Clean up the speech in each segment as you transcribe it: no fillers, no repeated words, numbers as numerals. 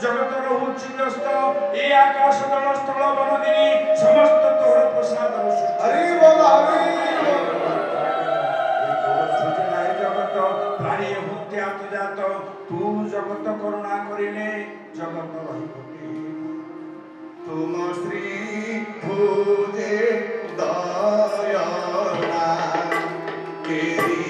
जगत होउछि व्यस्त ए आकाश दल स्थल बनगिरी समस्त तोहर प्रसाद हरि बोल हरि जगत प्राणी हुत्यात जात तू जगत करुणा करिले जगत रहिबे तुम श्री पूजे दया तेरी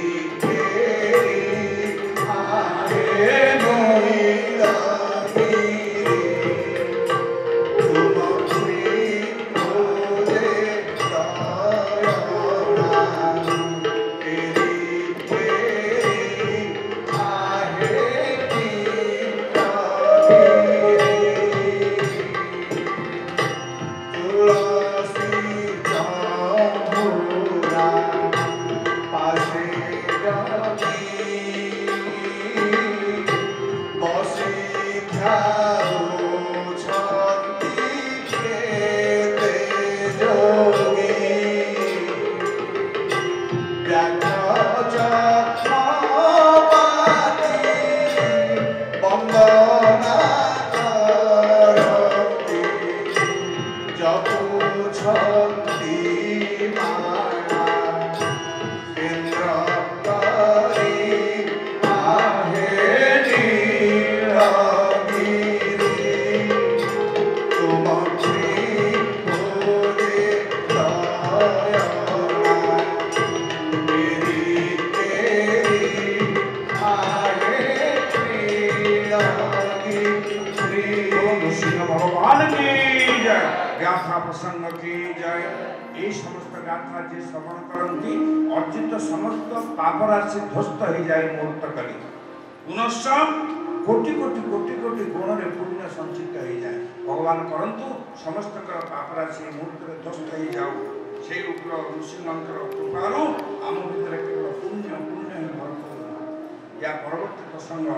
प्रसंग की जय ये समस्त गाथा जे श्रवण करती अर्जित समस्त पापराशि ध्वस्त हो जाए मुहूर्त करी पुनश्च कोटि कोटि कोटि कोटि गुण रे पुण्य संचित हो जाए भगवान करंतु समस्त पापराशि मुहूर्त रे ध्वस्त हो जाऊ से उग्र ऋषिंकर कृपारू आम भीतर केवल पुण्य पुण्य ही भरपूर या परवर्ती प्रसंग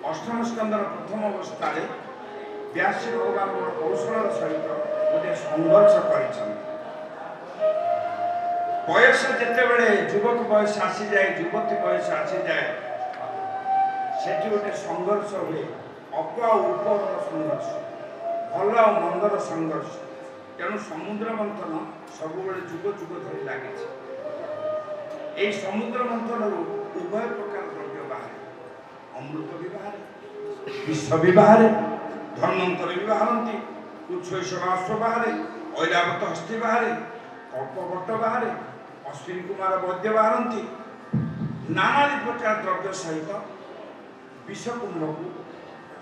अष्टम स्कंदर प्रथम अवस्था व्यासी भगवान कौशल सहित गोटे संघर्ष कर बयस जिते बड़े युवक बयस आसी जाए युवती बयस आसी जाए सेठी गोटे संघर्ष हुए अप उपर संघर्ष भल और मंदर संघर्ष तेणु समुद्र मंथन सब जुग जुग धरी लगी समुद्र मंथन उभय प्रकार द्रव्य बाहर अमृत भी बाहर विष भी बाहर धन्वंतरी भी बाहरती उच्छ्वैश्व बाहरे ऐरावत हस्ती बाहरे कल्पवट बाहरे अश्विनी कुमार वैद्य बाहरती नाना प्रकार द्रव्य सहित विषकुंभ को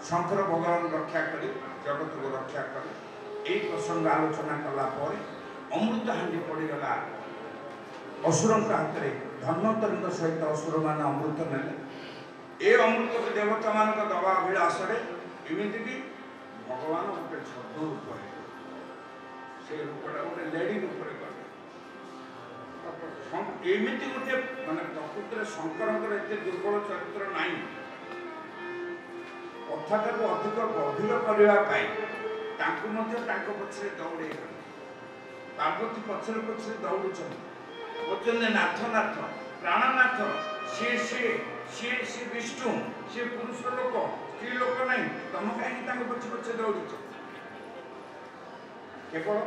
शंकर भगवान रक्षा कर जगत को रक्षा कर यही प्रसंग आलोचना कलापर अमृत हांडी पड़गला असुर हाथ में धन्वंतरी सहित असुर मान अमृत ने ए अमृत को देवता मान दवा अभिलाष एमती भगवान गोटे छद रूप से रूपटा गोटे लेडी रूप एमती गोटे मानने प्रकृति शंकर एत दुर्बल चरित्र ना कथा को अधिक गभीर करने पछरे दौड़े पार्वती पछरे पछरे दौड़ नाथ नाथ प्राणनाथ सी सी सी सी विष्णु सी पुरुष लोक स्त्री लोक नहीं तुम कहीं पछे पछे दौड़ केवल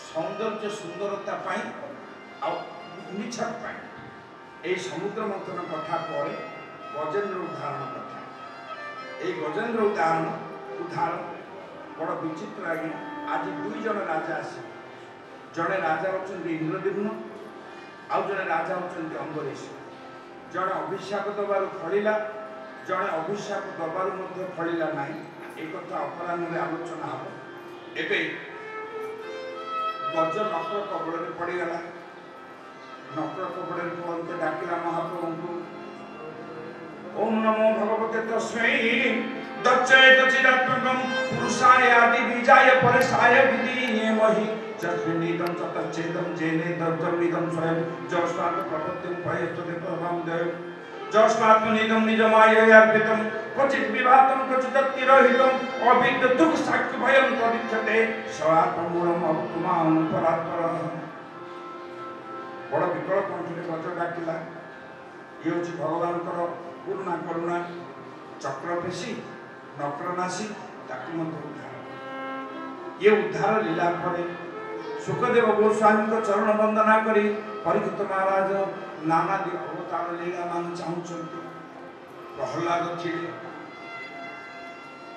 सौंदर्य सुंदरता मिछक ये समुद्र मंथन कथा पर गजेन्द्र उदाहरण कथा ये गजेन्द्र उदाहरण बड़ विचित्र आज्ञा आज दुई जन राजा आसे जड़े राजा होती इंद्रद्युम्न आउ जड़े राजा होती अम्बरीश जड़े अभिशाप दबार फलिला जड़े अभिशाप दबार फलिला ना एक अपराह आलोचना हम एवं गज नक्र कबल में पड़गला नक्र कबल कहते डाकिला महाप्रभु ओम नमो भगवते तस्मै दच्चैतचिदात्मकं पुरुषाय आदि बीजाय परेशाय विधीये महि चतुर्निदं ततच्छेदं जेने दत्तमिदं स्वयं जस्मात् प्रपत्तिं पयस्तते प्रभं देव जस्मात् निदं निजमाययार्पितं क्वचित् विभातं क्वचित् अतिरहितं अविद्य दुःख साक्ष्य भयं तदिच्छते स्वात्ममूलम् अवतुमां परात्पर बड़ विकल कंठे गज डाकिला ये हूँ भगवान पूर्णा करुणा ଚକ୍ର ଫେସି ନକ୍ର ନାସି ତାକୁ ମଧ୍ୟ ଉଦ୍ଧାର ये उद्धार लीला फले सुखदेव गोस्वामी को चरण वंदना करी परीक्षित महाराज नाना अवतार लीला मान चाहते प्रहलाद थे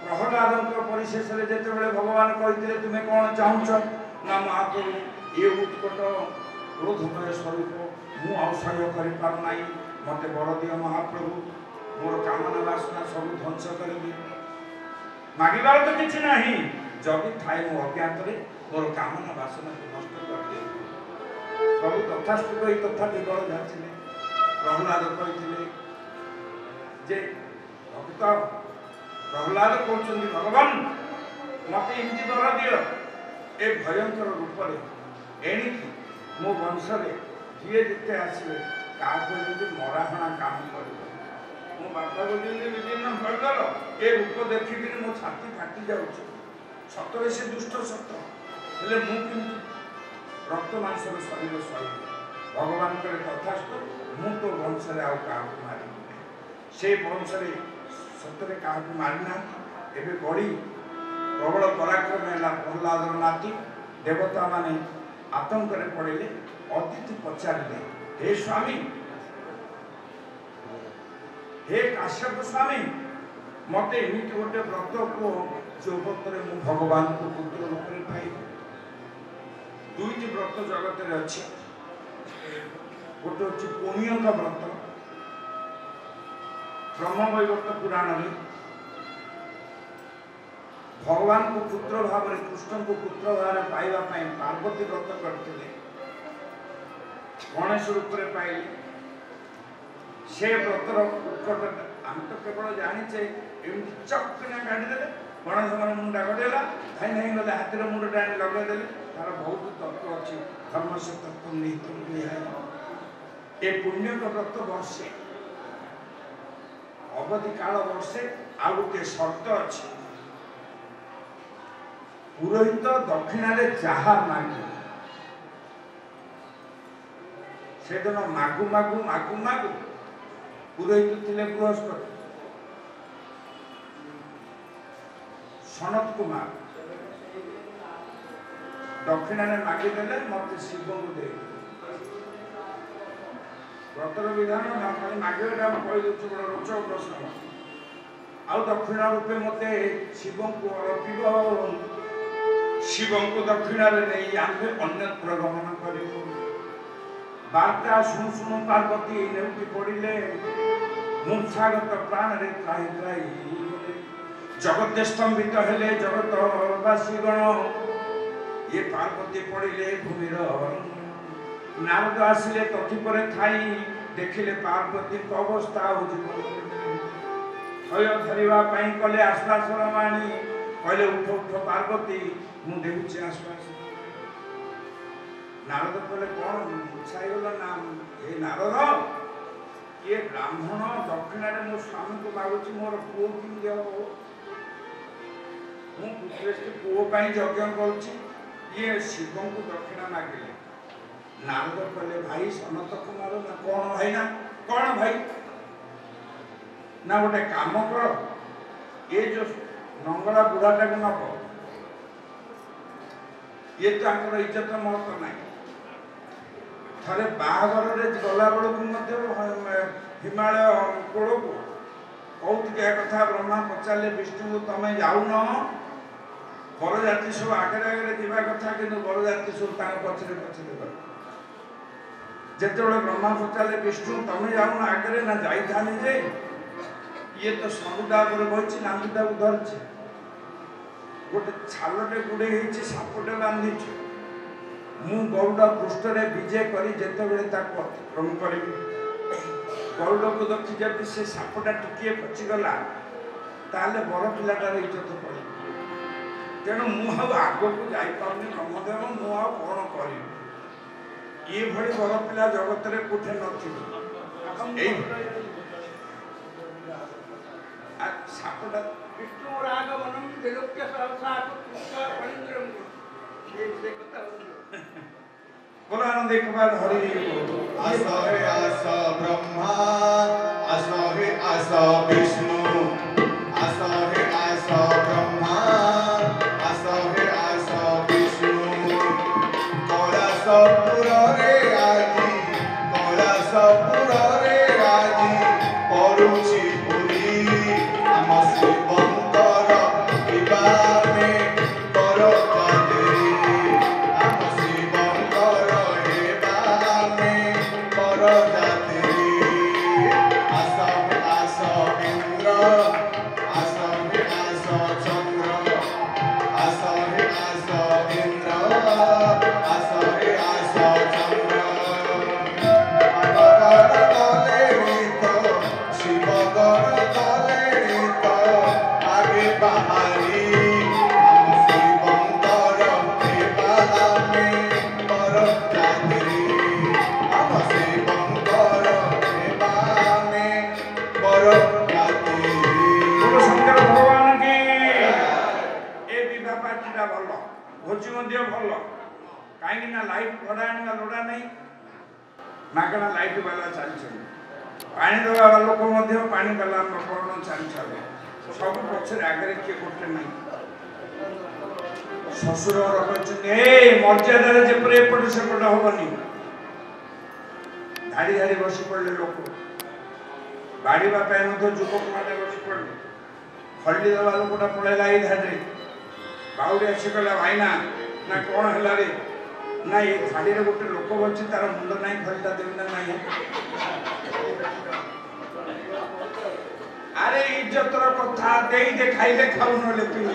प्रहलाद परिशेष जिते भगवान कहते तुम्हें कौन चाहूच ना महाप्रभु ये उत्कट क्रोधमय स्वरूप मु असह्य करना मत बर दियो महाप्रभु मोर कामना वासना सब ध्वंस करी मागिबार तो किसी नहीं जदि थाए मो अज्ञात मोर कामना वासना को नष्ट कर दिए प्रभु तथास्तु कही तथा विबल जाचिले प्रहलाद कहते जे भक्त प्रहलाद कहते भगवान मत एमती वर दियो ए भयंकर रूप से एणिकी मो वंश जी जिते आसवे क्या मराहणा काम कर मो बापा को विभिन्न करदेल ए रूप देखिक मो छाती फाटी जाऊँ सतरे से दुष्ट सत्य हेले मुझे रक्त मांसर शरीर सही भगवान तथास्तु मु तो वंश आउ क्या मारि से वंश सतरे क्या मारिना एवं बढ़ी प्रबल पराक्रम है प्रहलादर नाती देवता माने आतंक पड़े अतिथि पचारे हे स्वामी हे काश्यप स्वामी मत एमती गोटे व्रत को जो व्रत मु भगवान को पुत्र रूप में पाई दुईटी व्रत जगत में अच्छी गोटे हूँ पुण्य का व्रत ब्रह्मवैवर्त पुराण में भगवान को पुत्र भाव में कृष्ण को पुत्र भाव में पाइबा पार्वती व्रत करते गणेश रूप में पाइले से व्रतर उत्कट आम तो केवल जाचे एमती चक्ना काटिदे गणेश मन मुंडा गड़ेगा धाई धाई गले हाथी मुंड टाणी लगेदे तार बहुत तत्व अच्छी धर्म से तत्व निहित ए पुण्य का व्रत वर्षे अवधि काल वर्षे आ गोटे शर्त अच्छी पुरोहित दक्षिणारे जहा मागे से दिन मागु मागु मागु मागु पुरोहित थिले बृहस्पति सनत कुमार दक्षिणा मागिदेले मत शिव को दे व्रतर विधान खाली मागे कहीदे बड़ा रोचक प्रश्न आउ दक्षिणा रूपे मत शिव को अर्पिब शिव को दक्षिणा नहीं आगे अन्यत्र गमन कर वार्ता शुणु शुणु पार्वती नेउटी पड़े मूर्छागत प्राण रे त्राही त्राही जगत स्तंभित हेले जगतवासी गण ये पार्वती पड़े भूमिर नारद आसिले तथि पर थाई देखिले पार्वती अवस्था हो भय धरवा कले आश्वासन माणी कहले उठ उठ पार्वती मु देखुची आश्वासन नारद कहले कौन मुछाईगला नाम ये नारद ये ब्राह्मण दक्षिण मो स्वामी को मागुची मोर पुओ कि मुझे पुओ यज्ञ करुच्ची ये शिव को दक्षिणा मागिले नारद कहले भाई सनत कुमार ना कौन भाई ना कौन भाई ना गोटे काम कर ये जो नंगला बुढ़ाटा को नब ये तो आंकर इज्जत महत्व नहीं थे बाहर गला बेलू हिमालय कोल को कौतिक कथा ब्रह्मा पचारे विष्णु तुम जाऊन बरजाती सब आगे आगे जावा कथा कि बरजाती सब पचरे पचरे जिते ब्रह्मा पचारे विष्णु तुम जाऊन आगे ना जाई जे ये तो समुदा पर बही नांगुटा को धरचे गोटे छालटे गुड़े सापटे बांधी मु गरुड़ पृष्ठ विजय कर अतिक्रम करी गरुड़ को देखी जब से सापटा टिके पचिगला ताले बर पिलाटार इज्जत पड़े तेणु मुझे आग को जापारे ब्रह्मदेव मुझे कौन करी ये भली बर पिला जगत में कोठे न सापटा विष्णु रागवनम विलोक्य सहसा फणींद्रम बोलो आनंद एक बार हरि आसा ब्रह्मा आसा विष्णु କରୁଛି ପୁରୀ ଆମ ଶିବଙ୍କର ବିବାହେ ବରଯାତ୍ରୀ ଆମ ଶିବଙ୍କର ବିବାହେ ବରଯାତ୍ରୀ ଆସ ଆସ ଇନ୍ଦ୍ର ଆସ ଆସ ଚନ୍ଦ୍ର ଆସ ଆସ ଇନ୍ଦ୍ର ଆସ ଆସ ଚନ୍ଦ୍ର भोजी भल कहीं लाइट भड़ा आने लोड़ा नहीं मागणा लाइट वाला चलते पानी दवा लोक पानी वाला लोक चली सब पक्षे आगे किए गोटे नहीं शशुर मर्यादा जपरे एपट सेपट हेनी धाड़ी धाड़ी बस पड़े लोक बाड़ीवा युवक मैंने बस पड़े हल्दी दवा लोकटा पड़ेगा ये धाड़ी बाउरी आसी कहला भाईना ना कौन है रे ना ये थाली रे गोटे लोक बच्चे तार मुंड नहीं फलटा देवी ना नहीं अरे इज्जतर कथा देई दे खाइले खाऊ न ले पिलु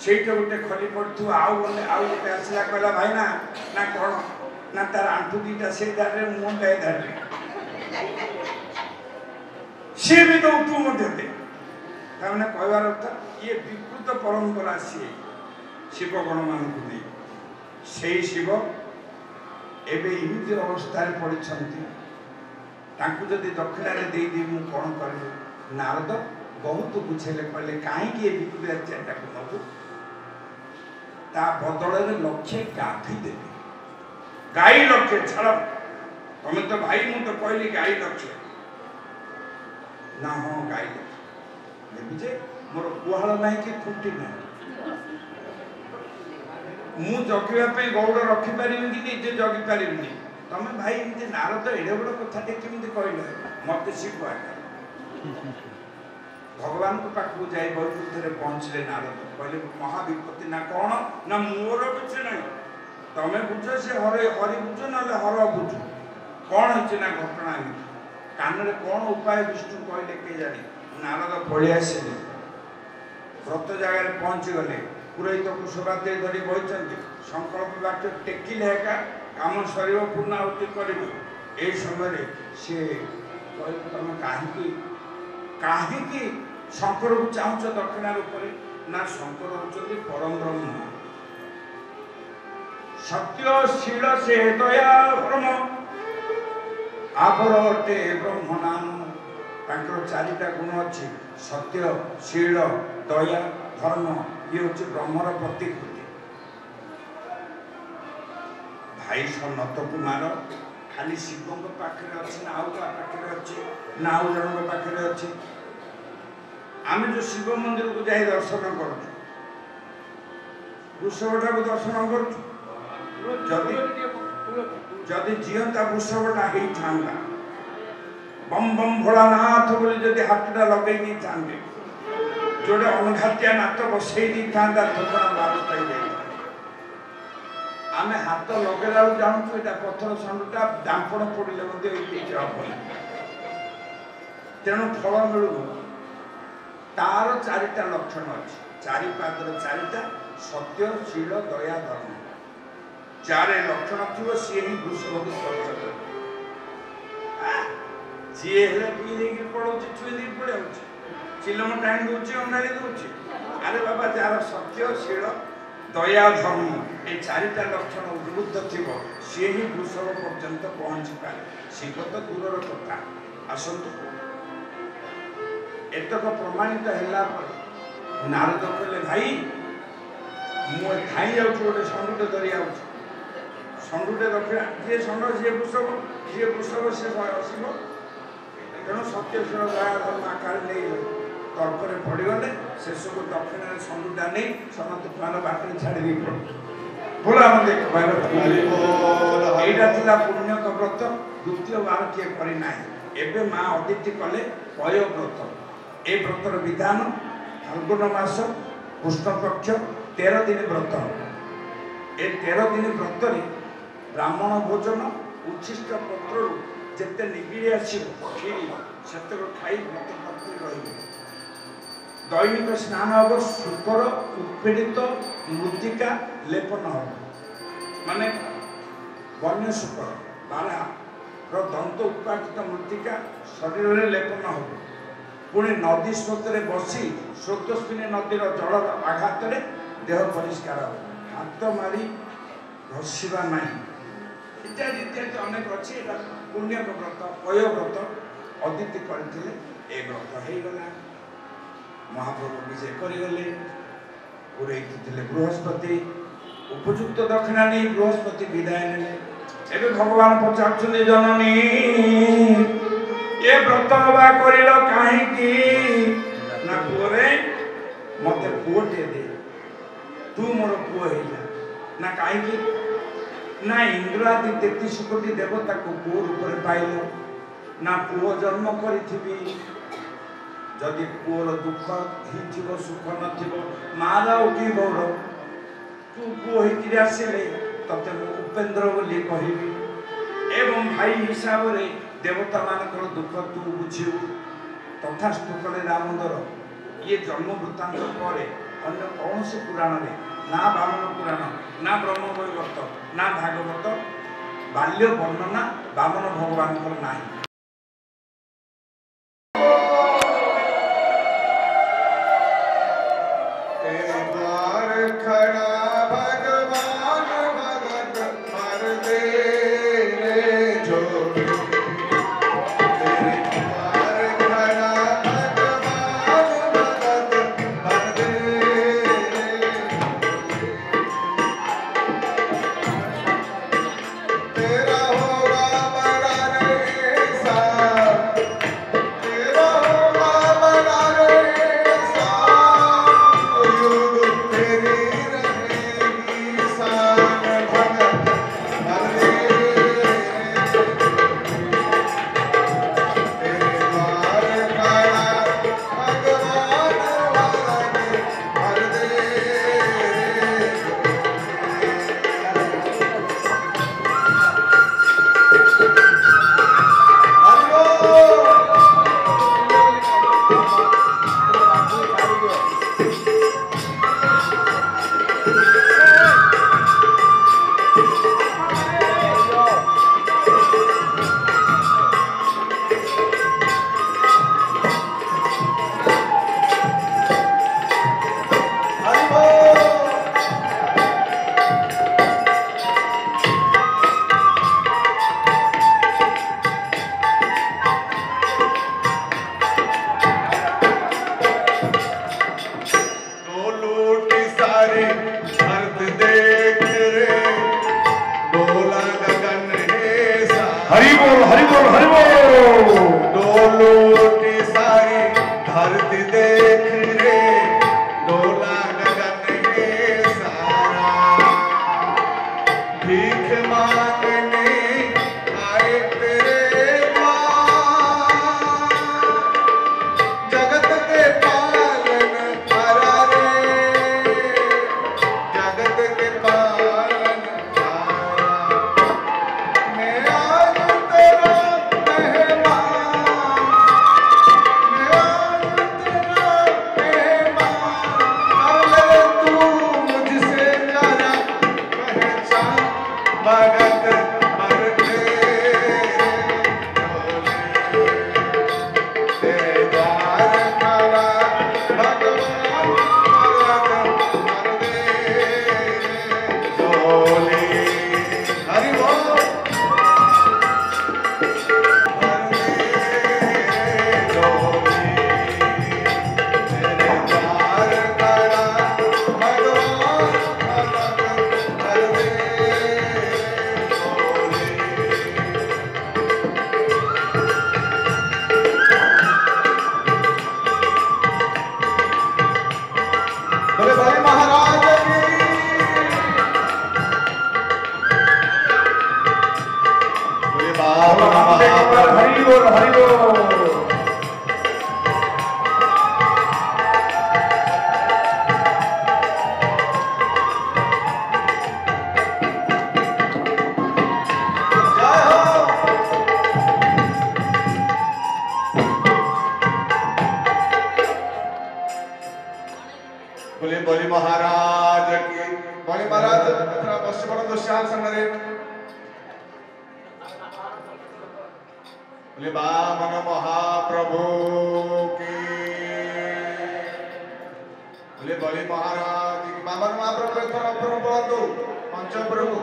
सेटा गोटे खली पड़थु आउ गोटे आसला कहला भाईना ना कौन ना तार आंठू दीटा से दारे मुंड ए दारे से भी तो तू मते दे तामने कहवार अर्थ ये विकृत परंपरा सी शिवगण मान से शिव एवं इमिति अवस्था पड़ी जदि दक्षिण दे मु कौन करी नारद बहुत बुझेले कहले कहीं विकृतिया को नबू ता बदल लक्षे गाधी देवी गाई लक्षे छाड़ तुम तो भाई मु तो कहली गाई लक्षे ना हाँ गाई लक्षे मोर गुहाल ना कि खुंटी ना मु जगिया गौड़ रखिपारि कि निजे जगि पारि तुम भाई निजे नारद एड़े बड़ कथा केमी कहल मत शिखुआ भगवान को पाखु जाए वैकुंठ पहुँचले नारद कहले महाविपत्ति ना कौन ना मोर किसी ना तमें बुझ से हरे हरि बुझ ना हर बुझ कौन है ना घटना कान में कौन उपाय विष्णु कहले के जानी नारद पलि आसिले व्रत जगार पहुँची गले पुरोहित को शोभाते धरी बही संकल्प वाक्य टेकिले एका काम शरीर पूर्णाहुति कर समय सी कह तुम कहीं शंकर को चाहूच दक्षिण रूप ना शंकर होती परम ब्रह्म सत्य शील से दया धर्म आपर अटे ब्रह्म नाम चारिटा गुण अच्छी सत्य शील दया धर्म ये हूँ ब्रह्मर प्रतिकृति भाई सनत कुमार खाली शिव पाखे अच्छे ना आउ का पाखे अच्छे ना आउ जन पाखे अच्छे आम जो शिव मंदिर को जाए दर्शन कर वृषभटा को दर्शन करी जीवंता वृषभटा होता बम बम भोलानाथ बोली जदि हाथटा लगे नहीं था जोड़े अनघातिया नाथ बसई नहीं था आम हाथ लगेला जानूँ यहाँ पथर षंडटा दांपड़ पड़े तेणु फल मिलू तार चारिटा लक्षण अच्छी चारि पादर चारिटा सत्य शील दया धर्म चारे लक्षण थी सी ही वृषभ को स्पर्श कर जी पी पड़ो छुई पड़े चिलम टाणी दूसरी अंधारी दूसरी अरे बाबा जार सत्य शील दया धर्म ये चारिटा लक्षण उद्बुद्ध थी सी ही वृषभ पर्यंत पहुँची पाए शिव तो दूर कथा आसतु एतक प्रमाणित है नारद कहले भाई मुझे धाई जाऊँ गोटे षंडुटे धरी षंडुटे दक्षिण जी षंड सी वृषभ सी शिव तेणु सत्यशील दया धर्म आकार नहीं तर्क पड़गले शेष को दक्षिण षंडुटा नहीं समस्त प्राण बाटे छाड़ी पड़ा बोला यहाँ पुण्यक व्रत द्वितीय बार किए करी नाही एबे माँ अदिति कले पय व्रत ए व्रतर विधान फाल्गुन मास कृष्ण पक्ष 13 दिन व्रत ए 13 दिन व्रत ब्राह्मण भोजन उच्छिष्ट पत्र जिते निगिड़ी आसो खीरी से खाई व्रत करते रही दैनिक स्नान हम शुकर उत्पीड़ित मृत्तिका लेपन हम माने वन्य शुकर बारहा दंत उत्पादित मृत्तिका शरीर में लेपन हो पुणी नदी स्रोत बसी स्रोतस्विनी नदीर जलर आघात देह परिष्कार हो हाथ मारी घषा ना इत्यादि इत्यादि अनेक अच्छी पुण्यक व्रत पय व्रत अदिति करते ए व्रत हो गला महाप्रभु विजय करगले पुरे बृहस्पति उपयुक्त दक्षिणा नहीं बृहस्पति विदाय ने एबे भगवान पचार जननी ये व्रत हवा कर ना पुरे मत पुटे दे तू मोर पुओ ना कहीं ना इंद्र आदि 33 कोटी देवता को पुओ रूप में पाइल ना पुओ जन्म करी जदि पुओर दुख ही सुख न मार कि गौर तू पुओ होकर आसिले तते उपेन्द्र बोली कहबी एवं भाई हिसाब से देवता मानकर दुख तू बुझू तथास्तु कले दामोदर ये जन्म वृत्तांत पर अन्य कौन से पुराण रे ना वामन पुराण ना ब्रह्मवैवर्त ना भागवत बाल्य वर्णना वामन भगवान को नाही तेरा होगा बड़ा रे हरि बोल हरि बोल। बोले बलि महाराज की बलि महाराज अथवा पश्चिम दुष्याल संगरे बोले वामन महाप्रभु की बोले बलि महाराज की वामन महाप्रभु एथर अपर बोलतो पंचप्रभु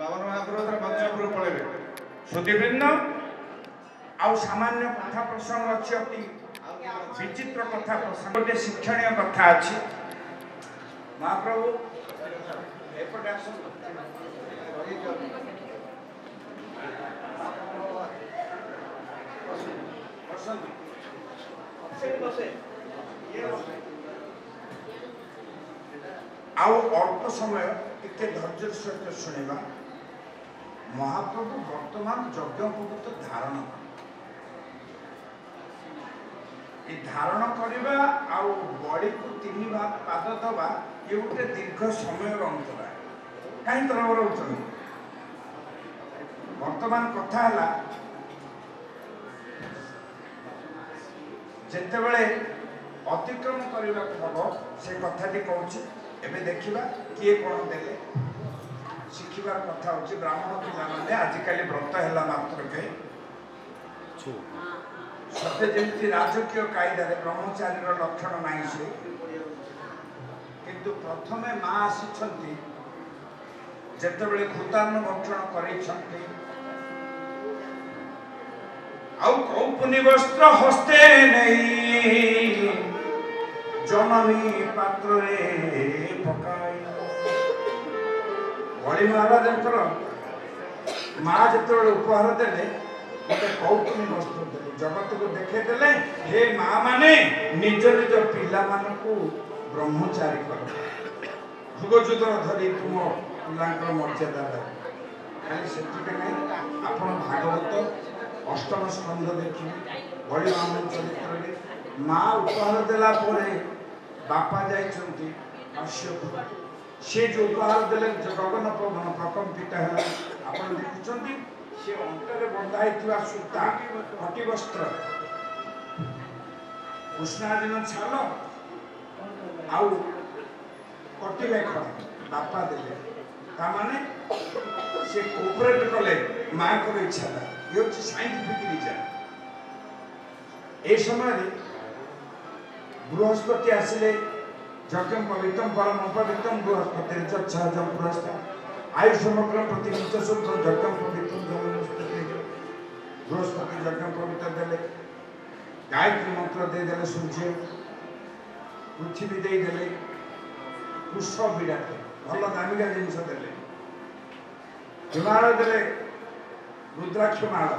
वामन महाप्रभु एथर पंचप्रभु पळेबे सुधीवृंद आउ सामान्य कथा प्रसंग अच्छी अति विचित्र कथा प्रसंग गोटे शिक्षणीय कथा अच्छी महाप्रभु एपटे आउ अल्प समय टिके धैर्य सहित शुणा महाप्रभु वर्तमान यज्ञोपवीत धारण धारण करवा आउ बड़ी को तीन भाग पाद दबा ये गोटे दीर्घ समय अंतरा कहीं तरह रोच वर्तमान कथा है जितेबले अतिक्रम करने हम से कथाटी कहूँ एवं देखा किए कौन देले शिखिबार कथा हूँ ब्राह्मण पिला माने आजिकल व्रत है मात्र के सत्य जमी राजकीय कायदार ब्रह्मचारी लक्षण नहीं से किंतु प्रथम माँ आसी जितेबले भूतान भक्षण कर कौपुनी वस्त्र हस्ते नहीं जननी पात्र पकाई बड़ी महाराज माँ जो उपहार देले गोटे कौपुनी वस्त्र देले जगत को देखे देले हे माँ माने निज निज पिला मानकु ब्रह्मचारी कर जुगजुगर धरी तुम पिलांकर मर्यादा खाली से नहीं आपण भागवत अष्टम स्कंध देखिए बड़ी ब्राह्मण चरित्र माँ उपहार देला बापा जाइछंती काश्यप से जो उपहार देले गगन पवन प्रकंपित है आपण देखुछंती से अंतर बंधा हितवा सूता कटी वस्त्र उष्णा दिन छाल आउ कटी मेख बापा देले ता माने से कोऑपरेट कले माँ को इच्छा था ये हूँ साइंटिफिक रीजन ए समय बृहस्पति आसिले यज्ञ पवित्रम परम पवित्रम बृहस्पति चच्छाजम पुरस्कार आयुष समग्र प्रतिनिध शुद्ध यज्ञ पवित्रम बृहस्पति यज्ञ पवित्र देले गायत्री मंत्र दे देले सूर्य पृथ्वी दे देले पुष्प विराट भल दामिका जिनस देले हिमालय देले रुद्राक्ष माल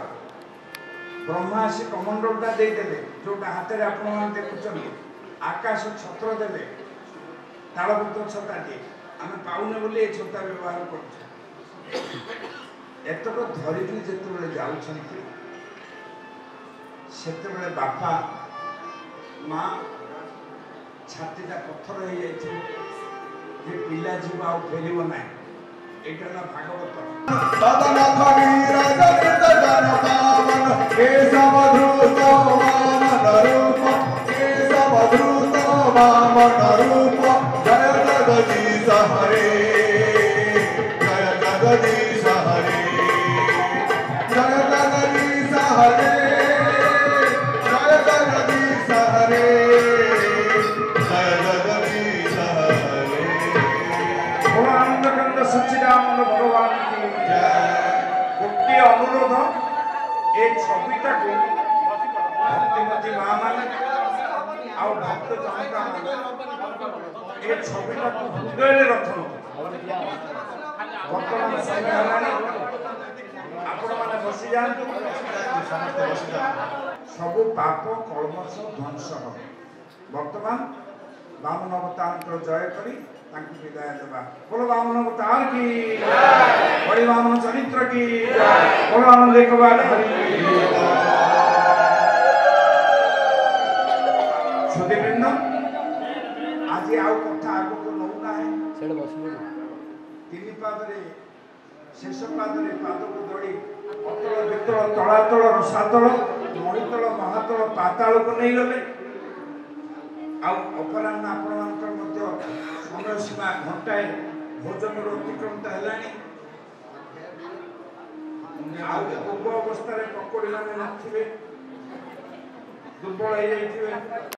ब्रह्मा आसी कमंडलटा देदेले जोटा हाथ में आपण देखुं आकाश छत्र देले तालपत्र छताटी आम पाऊने बोली छता व्यवहार करतक धरिकी जिते जाऊँगी से बापा माँ छातीटा पत्थर हो जाए पिला जीव आ फेर ना एटा भागवत सच्चिदानंद भगवान की गोटे अनुरोध ए छविटा को भक्तिमती माँ माने आउ भक्त जनता ए छविटा को हृदय रखो वर्तमान समय आपण माने बसी जातु सब पाप कलमश ध्वंस हो वर्तमान वामन अवतार जय करी ତାଙ୍କୁ ବିଦାୟ ଦେବା। ବୋଲ ବାମନ ଅବତାର की ବଳି ବାମନ ଚରିତ୍ର की ବୋଲ ଆନନ୍ଦ ଏକବାର ହରି। ସୁଧୀବୃନ୍ଦ ଆଜି ଆଉ କଥା ଆଗକୁ ନଉନାହିଁ। ତିନି ପାଦରେ ଶେଷ ପାଦରେ ପାଦକୁ ଦଳି ଅତଳ ବିତଳ ତଳାତଳ ରସାତଳ ମଣିତଳ ମହାତଳ ପାତାଳକୁ ନେଇଗଲେ। ଆଉ ଅପରାହ୍ନ ଆପଣମାନଙ୍କର ମଧ୍ୟ ସମୟ ସୀମା ଘଣ୍ଟାଏ ଭୋଜନର ଅତିକ୍ରାନ୍ତ ହେଲାଣି। ଆଉ ପୂର୍ବ ଅବସ୍ଥାରେ ପକୋଡ଼ି ମାନେ ନଥିବେ, ଦୁର୍ବଳ ହେଇଯାଇଥିବେ।